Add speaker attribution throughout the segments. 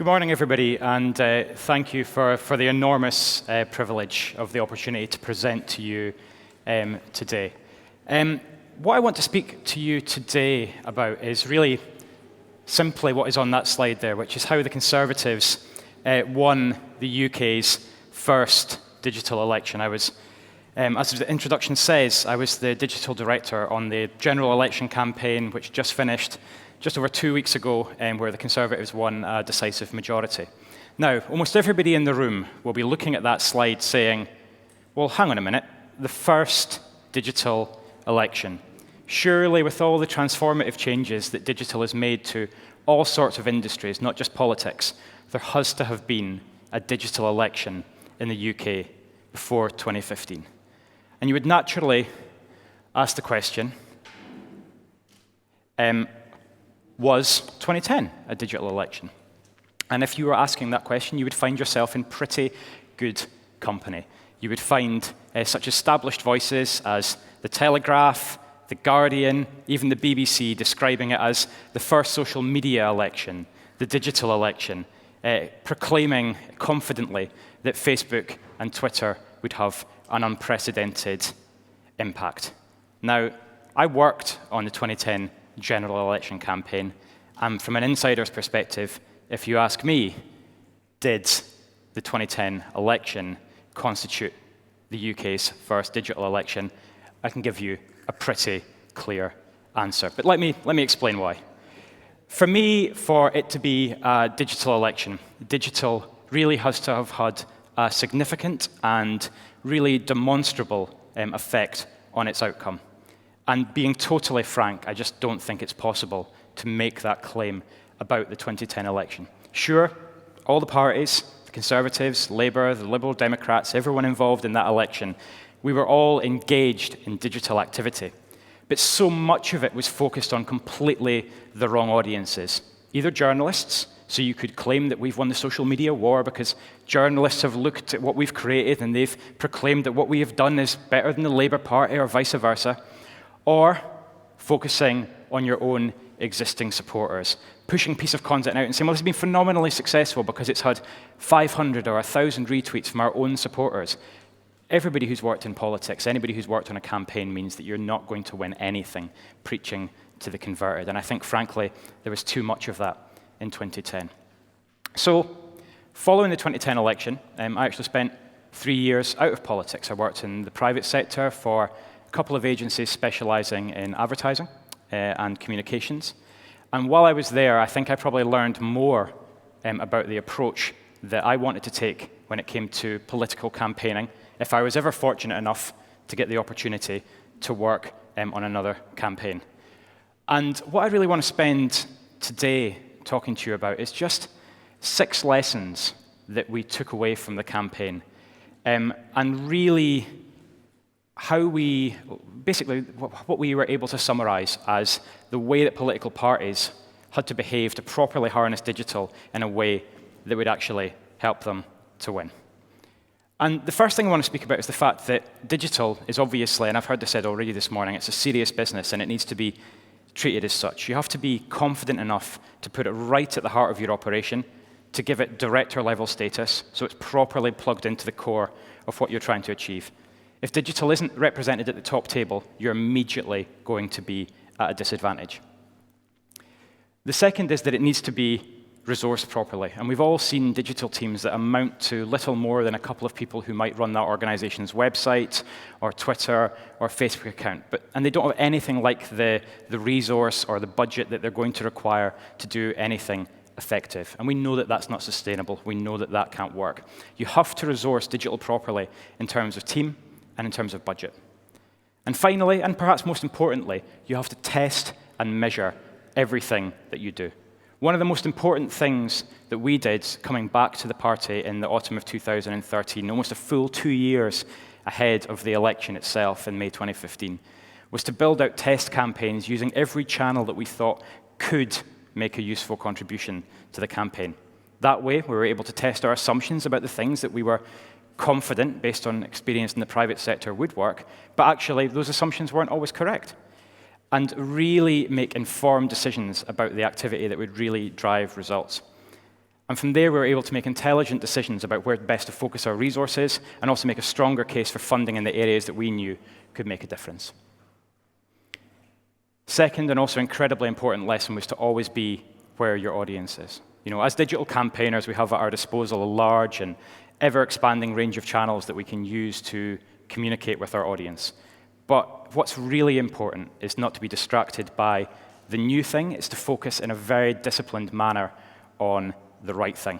Speaker 1: Good morning, everybody, and thank you for the enormous privilege of the opportunity to present to you today. What I want to speak to you today about is really simply what is on that slide there, which is how the Conservatives won the UK's first digital election. I was, as the introduction says, I was the digital director on the general election campaign, which just finished just over 2 weeks ago, where the Conservatives won a decisive majority. Now, almost everybody in the room will be looking at that slide saying, well, hang on a minute, the first digital election. Surely, with all the transformative changes that digital has made to all sorts of industries, not just politics, there has to have been a digital election in the UK before 2015. And you would naturally ask the question, was 2010 a digital election? And if you were asking that question, you would find yourself in pretty good company. You would find such established voices as The Telegraph, The Guardian, even the BBC describing it as the first social media election, the digital election, proclaiming confidently that Facebook and Twitter would have an unprecedented impact. Now, I worked on the 2010 general election campaign, and from an insider's perspective, if you ask me, did the 2010 election constitute the UK's first digital election? I can give you a pretty clear answer. But let me explain why. For me, for it to be a digital election, digital really has to have had a significant and really demonstrable effect on its outcome. And being totally frank, I just don't think it's possible to make that claim about the 2010 election. Sure, all the parties, the Conservatives, Labour, the Liberal Democrats, everyone involved in that election, we were all engaged in digital activity. But so much of it was focused on completely the wrong audiences. Either journalists, so you could claim that we've won the social media war because journalists have looked at what we've created and they've proclaimed that what we have done is better than the Labour Party or vice versa, or focusing on your own existing supporters, pushing a piece of content out and saying, well, this has been phenomenally successful because it's had 500 or 1,000 retweets from our own supporters. Everybody who's worked in politics, anybody who's worked on a campaign means that you're not going to win anything preaching to the converted. And I think, frankly, there was too much of that in 2010. So, following the 2010 election, I actually spent 3 years out of politics. I worked in the private sector for a couple of agencies specializing in advertising and communications. And while I was there, I think I probably learned more about the approach that I wanted to take when it came to political campaigning, if I was ever fortunate enough to get the opportunity to work on another campaign. And what I really want to spend today talking to you about is just 6 lessons that we took away from the campaign, and really how we, basically what we were able to summarize as the way that political parties had to behave to properly harness digital in a way that would actually help them to win. And the first thing I want to speak about is the fact that digital is obviously, and I've heard this said already this morning, it's a serious business and it needs to be treated as such. You have to be confident enough to put it right at the heart of your operation, to give it director-level status, so it's properly plugged into the core of what you're trying to achieve. If digital isn't represented at the top table, you're immediately going to be at a disadvantage. The second is that it needs to be resourced properly. And we've all seen digital teams that amount to little more than a couple of people who might run that organization's website or Twitter or Facebook account. And they don't have anything like the resource or the budget that they're going to require to do anything effective. And we know that that's not sustainable. We know that that can't work. You have to resource digital properly in terms of team and in terms of budget. And finally, and perhaps most importantly, you have to test and measure everything that you do. One of the most important things that we did coming back to the party in the autumn of 2013, almost a full 2 years ahead of the election itself in May 2015, was to build out test campaigns using every channel that we thought could make a useful contribution to the campaign. That way, we were able to test our assumptions about the things that we were confident, based on experience in the private sector, would work, but actually those assumptions weren't always correct. And really make informed decisions about the activity that would really drive results. And from there, we were able to make intelligent decisions about where best to focus our resources and also make a stronger case for funding in the areas that we knew could make a difference. Second, and also incredibly important lesson, was to always be where your audience is. As digital campaigners, we have at our disposal a large and ever-expanding range of channels that we can use to communicate with our audience. But what's really important is not to be distracted by the new thing. It's to focus in a very disciplined manner on the right thing.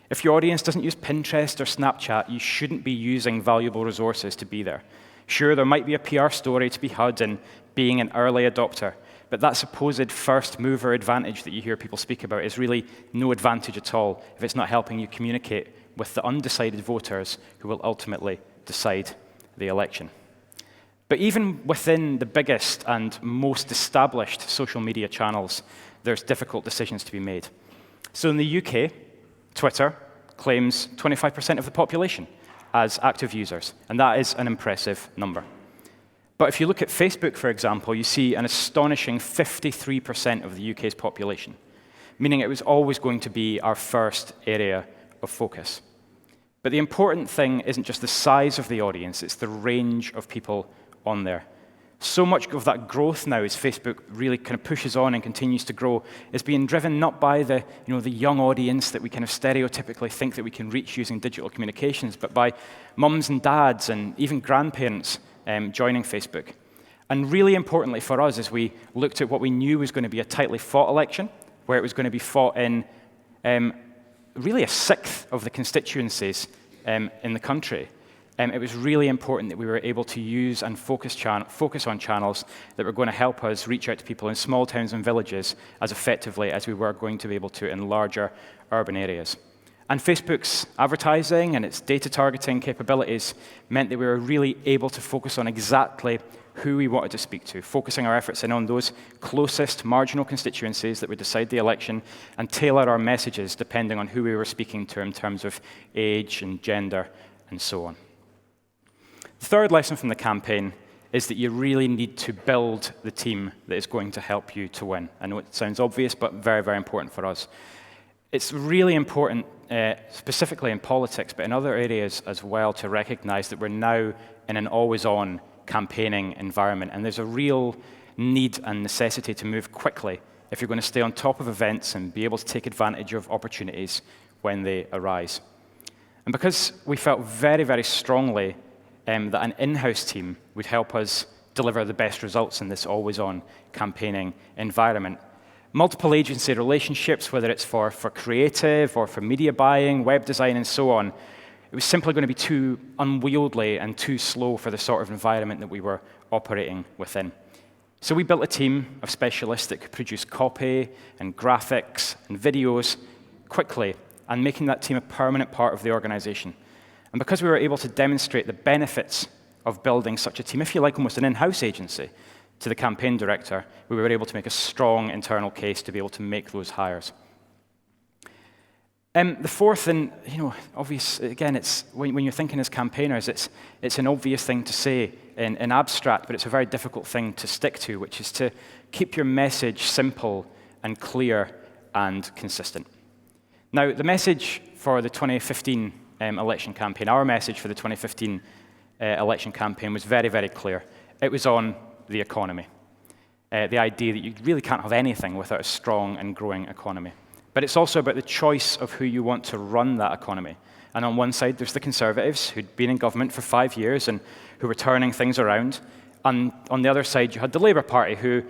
Speaker 1: If your audience doesn't use Pinterest or Snapchat, you shouldn't be using valuable resources to be there. Sure, there might be a PR story to be had in being an early adopter, but that supposed first mover advantage that you hear people speak about is really no advantage at all if it's not helping you communicate with the undecided voters who will ultimately decide the election. But even within the biggest and most established social media channels, there's difficult decisions to be made. So in the UK, Twitter claims 25% of the population as active users, and that is an impressive number. But if you look at Facebook, for example, you see an astonishing 53% of the UK's population, meaning it was always going to be our first area of focus. But the important thing isn't just the size of the audience, it's the range of people on there. So much of that growth now, as Facebook really kind of pushes on and continues to grow, is being driven not by the young audience that we kind of stereotypically think that we can reach using digital communications, but by mums and dads and even grandparents joining Facebook. And really importantly for us, as we looked at what we knew was going to be a tightly fought election, where it was going to be fought in really a sixth of the constituencies in the country, it was really important that we were able to use and focus on channels that were going to help us reach out to people in small towns and villages as effectively as we were going to be able to in larger urban areas. And Facebook's advertising and its data targeting capabilities meant that we were really able to focus on exactly who we wanted to speak to, focusing our efforts in on those closest marginal constituencies that would decide the election and tailor our messages depending on who we were speaking to in terms of age and gender and so on. The third lesson from the campaign is that you really need to build the team that is going to help you to win. I know it sounds obvious, but very, very important for us. It's really important, specifically in politics, but in other areas as well, to recognize that we're now in an always-on campaigning environment, and there's a real need and necessity to move quickly if you're going to stay on top of events and be able to take advantage of opportunities when they arise. And because we felt very, very strongly that an in-house team would help us deliver the best results in this always-on campaigning environment, multiple agency relationships, whether it's for creative or for media buying, web design, and so on, it was simply going to be too unwieldy and too slow for the sort of environment that we were operating within. So we built a team of specialists that could produce copy and graphics and videos quickly, and making that team a permanent part of the organization. And because we were able to demonstrate the benefits of building such a team, if you like, almost an in-house agency, to the campaign director, we were able to make a strong internal case to be able to make those hires. The fourth, and obvious, again, it's when you're thinking as campaigners, it's an obvious thing to say in abstract, but it's a very difficult thing to stick to, which is to keep your message simple and clear and consistent. Now, the message for the 2015 election campaign, our message for the 2015 election campaign was very, very clear. It was on the economy, the idea that you really can't have anything without a strong and growing economy. But it's also about the choice of who you want to run that economy. And on one side, there's the Conservatives, who'd been in government for 5 years and who were turning things around. And on the other side, you had the Labour Party, who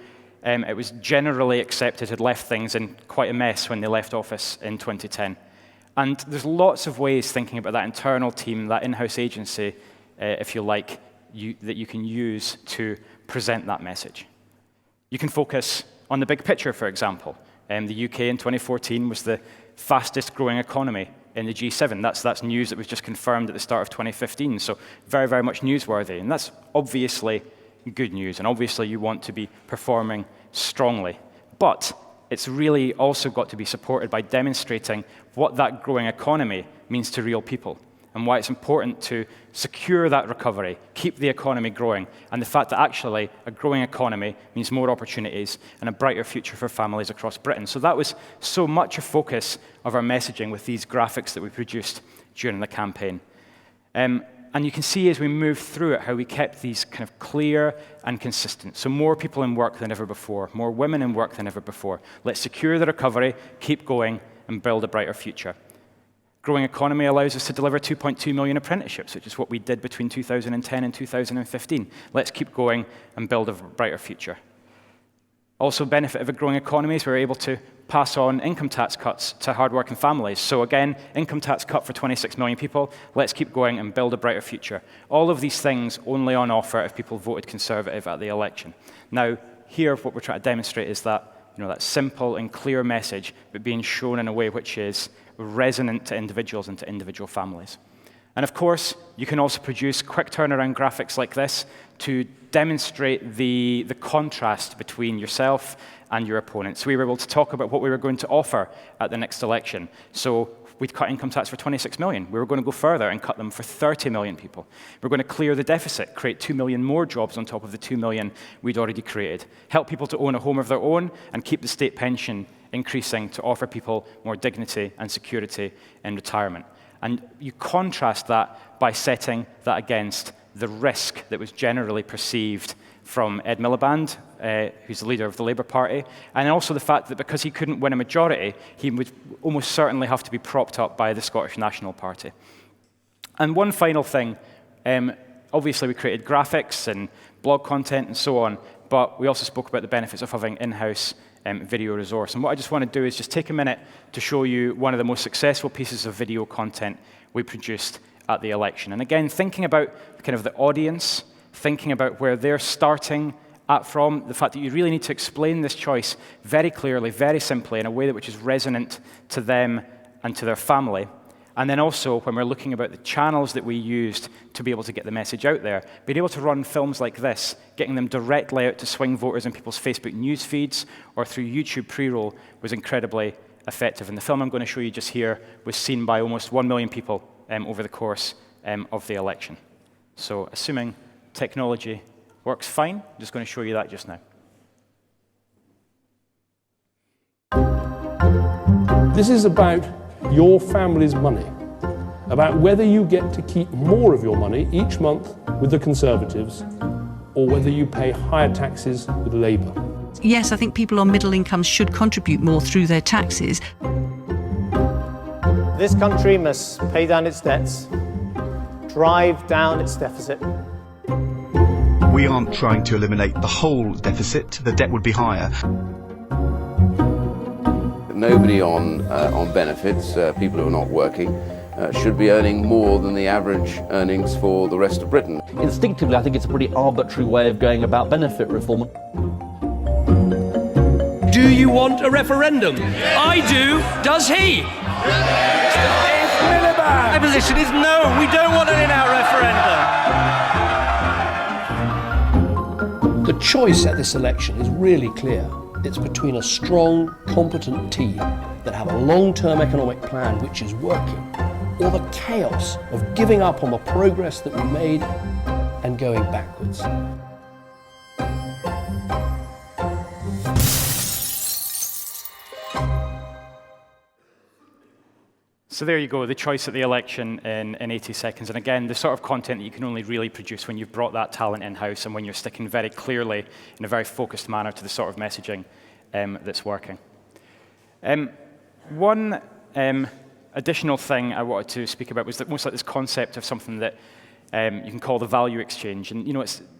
Speaker 1: it was generally accepted had left things in quite a mess when they left office in 2010. And there's lots of ways thinking about that internal team, that in-house agency, if you like, that you can use to present that message. You can focus on the big picture, for example. The UK in 2014 was the fastest growing economy in the G7. That's news that was just confirmed at the start of 2015, so very, very much newsworthy. And that's obviously good news, and obviously you want to be performing strongly. But it's really also got to be supported by demonstrating what that growing economy means to real people. and why it's important to secure that recovery, keep the economy growing, and the fact that actually a growing economy means more opportunities and a brighter future for families across Britain. So that was so much a focus of our messaging with these graphics that we produced during the campaign. And you can see as we move through it how we kept these kind of clear and consistent. So more people in work than ever before, more women in work than ever before. Let's secure the recovery, keep going, and build a brighter future. Growing economy allows us to deliver 2.2 million apprenticeships, which is what we did between 2010 and 2015. Let's keep going and build a brighter future. Also, benefit of a growing economy is we're able to pass on income tax cuts to hardworking families. So again, income tax cut for 26 million people. Let's keep going and build a brighter future. All of these things only on offer if people voted Conservative at the election. Now, here what we're trying to demonstrate is that that simple and clear message, but being shown in a way which is resonant to individuals and to individual families. And of course, you can also produce quick turnaround graphics like this to demonstrate the contrast between yourself and your opponent. So we were able to talk about what we were going to offer at the next election. So we'd cut income tax for 26 million. We were going to go further and cut them for 30 million people. We're going to clear the deficit, create 2 million more jobs on top of the 2 million we'd already created, help people to own a home of their own, and keep the state pension increasing to offer people more dignity and security in retirement. And you contrast that by setting that against the risk that was generally perceived from Ed Miliband, who's the leader of the Labour Party, and also the fact that because he couldn't win a majority, he would almost certainly have to be propped up by the Scottish National Party. And one final thing, obviously we created graphics and blog content and so on, but we also spoke about the benefits of having in-house video resource. And what I just want to do is just take a minute to show you one of the most successful pieces of video content we produced at the election. And again, thinking about kind of the audience, thinking about where they're starting at from, the fact that you really need to explain this choice very clearly, very simply, in a way that which is resonant to them and to their family. And then also, when we're looking about the channels that we used to be able to get the message out there, being able to run films like this, getting them directly out to swing voters in people's Facebook news feeds or through YouTube pre-roll was incredibly effective. And the film I'm going to show you just here was seen by almost 1 million people over the course of the election. So assuming technology works fine, I'm just going to show you that just now.
Speaker 2: This is about your family's money, about whether you get to keep more of your money each month with the Conservatives or whether you pay higher taxes with Labour.
Speaker 3: Yes, I think people on middle incomes should contribute more through their taxes.
Speaker 4: This country must pay down its debts, drive down its deficit.
Speaker 5: We aren't trying to eliminate the whole deficit. The debt would be higher.
Speaker 6: Nobody on benefits, people who are not working, should be earning more than the average earnings for the rest of Britain.
Speaker 7: Instinctively, I think it's a pretty arbitrary way of going about benefit reform.
Speaker 8: Do you want a referendum? I do. Does he? My position is no, we don't want an in-out referendum.
Speaker 2: The choice at this election is really clear. It's between a strong, competent team that have a long-term economic plan which is working, or the chaos of giving up on the progress that we made and going backwards.
Speaker 1: So there you go, the choice at the election in 80 seconds. And again, the sort of content that you can only really produce when you've brought that talent in-house and when you're sticking very clearly in a very focused manner to the sort of messaging that's working. One additional thing I wanted to speak about was that most like this concept of something that you can call the value exchange. And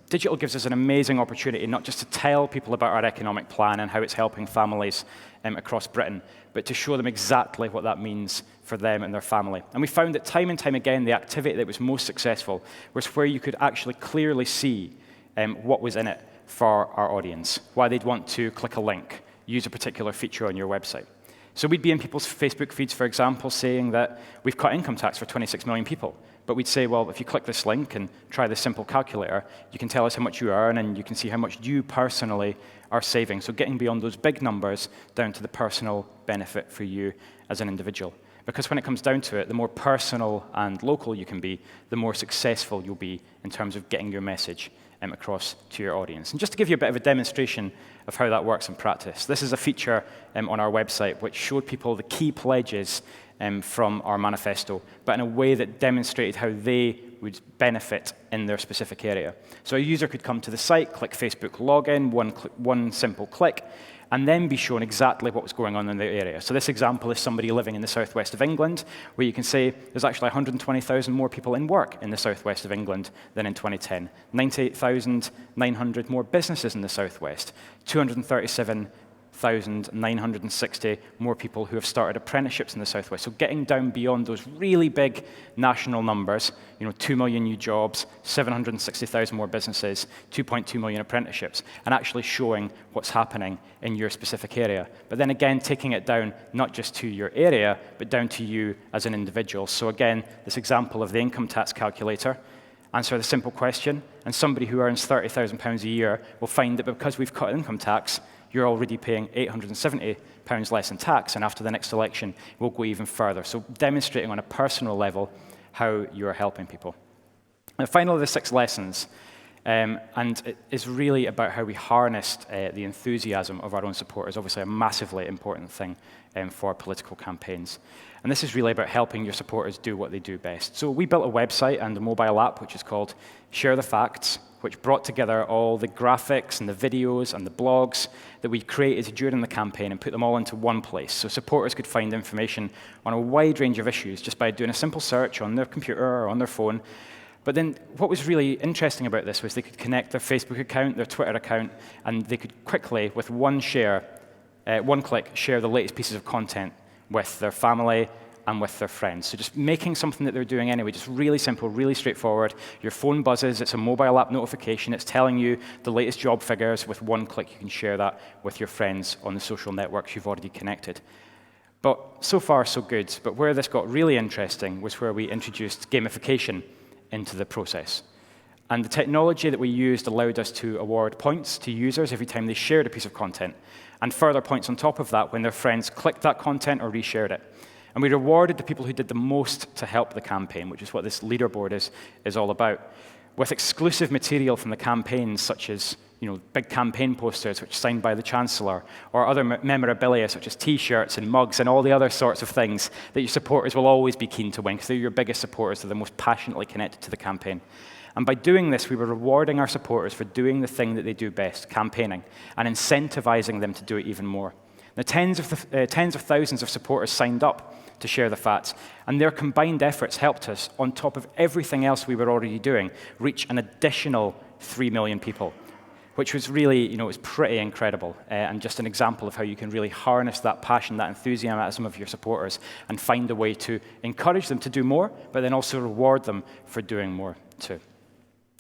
Speaker 1: digital gives us an amazing opportunity not just to tell people about our economic plan and how it's helping families across Britain, but to show them exactly what that means for them and their family. And we found that time and time again, the activity that was most successful was where you could actually clearly see what was in it for our audience, why they'd want to click a link, use a particular feature on your website. So we'd be in people's Facebook feeds, for example, saying that we've cut income tax for 26 million people. But we'd say, well, if you click this link and try this simple calculator, you can tell us how much you earn and you can see how much you personally are saving. So getting beyond those big numbers down to the personal benefit for you as an individual. Because when it comes down to it, the more personal and local you can be, the more successful you'll be in terms of getting your message across to your audience. And just to give you a bit of a demonstration of how that works in practice, this is a feature on our website which showed people the key pledges from our manifesto, but in a way that demonstrated how they would benefit in their specific area. So a user could come to the site, click Facebook login, one simple click, and then be shown exactly what was going on in their area. So this example is somebody living in the southwest of England, where you can say there's actually 120,000 more people in work in the southwest of England than in 2010, 98,900 more businesses in the southwest, 237,960 more people who have started apprenticeships in the southwest. So getting down beyond those really big national numbers, 2 million new jobs, 760,000 more businesses, 2.2 million apprenticeships, and actually showing what's happening in your specific area. But then again, taking it down not just to your area, but down to you as an individual. So again, this example of the income tax calculator, answer the simple question, and somebody who earns £30,000 a year will find that because we've cut income tax, you're already paying £870 less in tax, and after the next election, we'll go even further. So demonstrating on a personal level how you're helping people. And finally, the 6 lessons, and it is really about how we harnessed the enthusiasm of our own supporters, obviously a massively important thing for political campaigns. And this is really about helping your supporters do what they do best. So we built a website and a mobile app, which is called Share the Facts, which brought together all the graphics and the videos and the blogs that we created during the campaign and put them all into one place. So supporters could find information on a wide range of issues just by doing a simple search on their computer or on their phone. But then what was really interesting about this was they could connect their Facebook account, their Twitter account, and they could quickly, with one click, share the latest pieces of content with their family and with their friends. So just making something that they're doing anyway, just really simple, really straightforward. Your phone buzzes, it's a mobile app notification, it's telling you the latest job figures. With one click, you can share that with your friends on the social networks you've already connected. But so far, so good. But where this got really interesting was where we introduced gamification into the process. And the technology that we used allowed us to award points to users every time they shared a piece of content, and further points on top of that when their friends clicked that content or reshared it. And we rewarded the people who did the most to help the campaign, which is what this leaderboard is all about, with exclusive material from the campaigns, such as big campaign posters, which are signed by the Chancellor, or other memorabilia, such as T-shirts and mugs and all the other sorts of things that your supporters will always be keen to win, because they're your biggest supporters, they're the most passionately connected to the campaign. And by doing this, we were rewarding our supporters for doing the thing that they do best, campaigning, and incentivizing them to do it even more. Now, tens of thousands of supporters signed up to share the facts, and their combined efforts helped us, on top of everything else we were already doing, reach an additional 3 million people, which was really, it was pretty incredible, and just an example of how you can really harness that passion, that enthusiasm of your supporters, and find a way to encourage them to do more, but then also reward them for doing more too.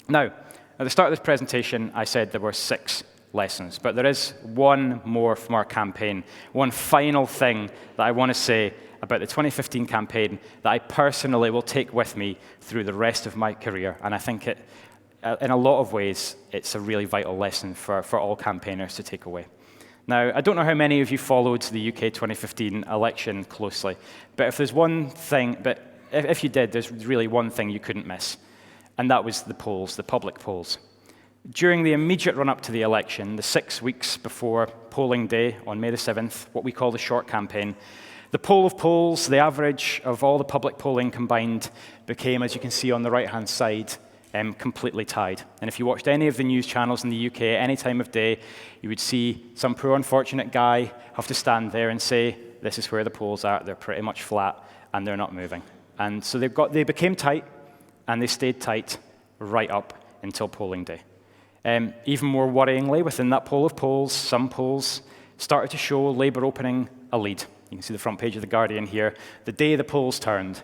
Speaker 1: Now, at the start of this presentation, I said there were 6 lessons, but there is one more from our campaign, one final thing that I want to say about the 2015 campaign that I personally will take with me through the rest of my career, and I think in a lot of ways, it's a really vital lesson for all campaigners to take away. Now, I don't know how many of you followed the UK 2015 election closely, but if there's one thing, if you did, there's really one thing you couldn't miss, and that was the polls, the public polls. During the immediate run-up to the election, the 6 weeks before polling day on May the 7th, what we call the short campaign, the poll of polls, the average of all the public polling combined, became, as you can see on the right-hand side, completely tied. And if you watched any of the news channels in the UK at any time of day, you would see some poor unfortunate guy have to stand there and say, this is where the polls are, they're pretty much flat, and they're not moving. And so they became tight, and they stayed tight right up until polling day. Even more worryingly, within that poll of polls, some polls started to show Labour opening a lead. You can see the front page of The Guardian here. The day the polls turned,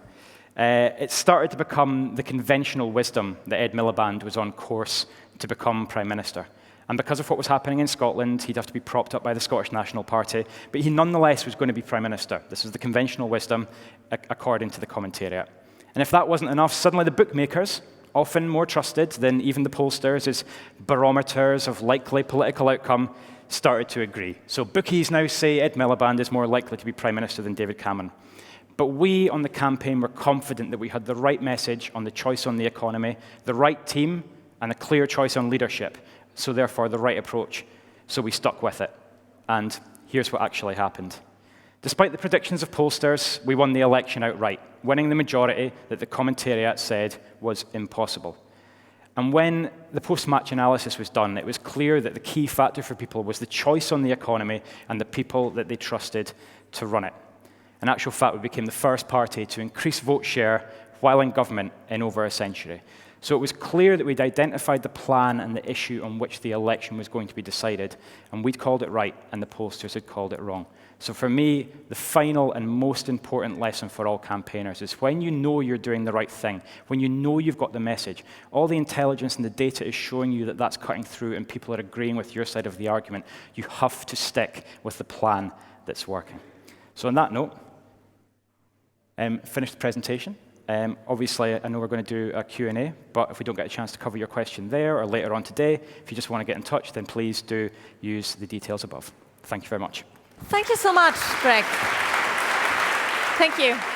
Speaker 1: it started to become the conventional wisdom that Ed Miliband was on course to become Prime Minister. And because of what was happening in Scotland, he'd have to be propped up by the Scottish National Party, but he nonetheless was going to be Prime Minister. This was the conventional wisdom, according to the commentariat. And if that wasn't enough, suddenly the bookmakers, often more trusted than even the pollsters as barometers of likely political outcome, started to agree. So bookies now say Ed Miliband is more likely to be Prime Minister than David Cameron. But we on the campaign were confident that we had the right message on the choice on the economy, the right team, and a clear choice on leadership, so therefore the right approach. So we stuck with it. And here's what actually happened. Despite the predictions of pollsters, we won the election outright, winning the majority that the commentariat said was impossible. And when the post-match analysis was done, it was clear that the key factor for people was the choice on the economy and the people that they trusted to run it. In actual fact, we became the first party to increase vote share while in government in over a century. So it was clear that we'd identified the plan and the issue on which the election was going to be decided, and we'd called it right, and the pollsters had called it wrong. So for me, the final and most important lesson for all campaigners is when you know you're doing the right thing, when you know you've got the message, all the intelligence and the data is showing you that that's cutting through and people are agreeing with your side of the argument, you have to stick with the plan that's working. So on that note, finish the presentation. Obviously, I know we're going to do a Q&A, but if we don't get a chance to cover your question there or later on today, if you just want to get in touch, then please do use the details above. Thank you very much.
Speaker 9: Thank you so much, Greg. Thank you.